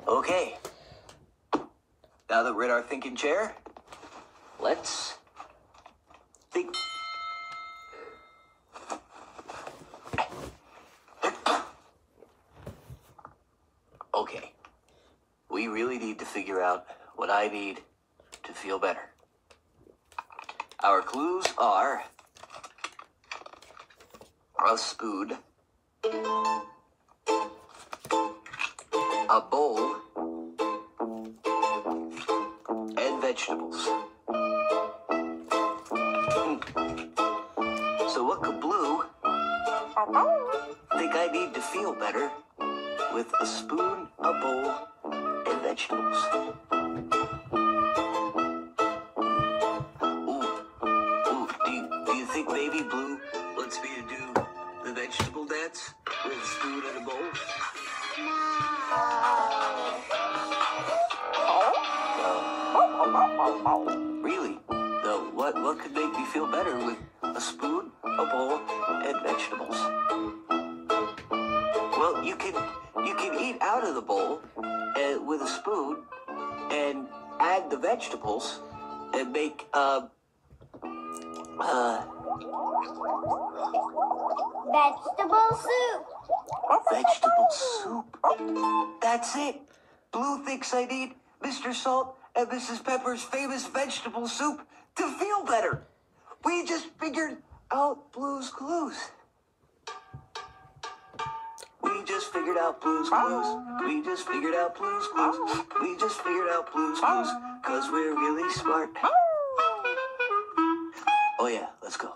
Okay. Now that we're in our thinking chair, let's think. Okay. We really need to figure out what I need to feel better. Our clues are a spoon, a bowl, and vegetables. So what could Blue think I need to feel better with a spoon, a bowl, and vegetables? Do you think maybe Blue wants me to do the vegetable dance with a spoon and a bowl? No. Really? Though, what could make me feel better with a spoon, a bowl, and vegetables? Well, you can eat out of the bowl with a spoon and add the vegetables and make vegetable soup. Vegetable soup. That's it. Blue thinks I need Mr. Salt and Mrs. Pepper's famous vegetable soup to feel better. We just figured out Blue's clues. We just figured out Blue's clues. We just figured out Blue's clues. We just figured out Blue's clues, 'cause we're really smart. Oh yeah, let's go.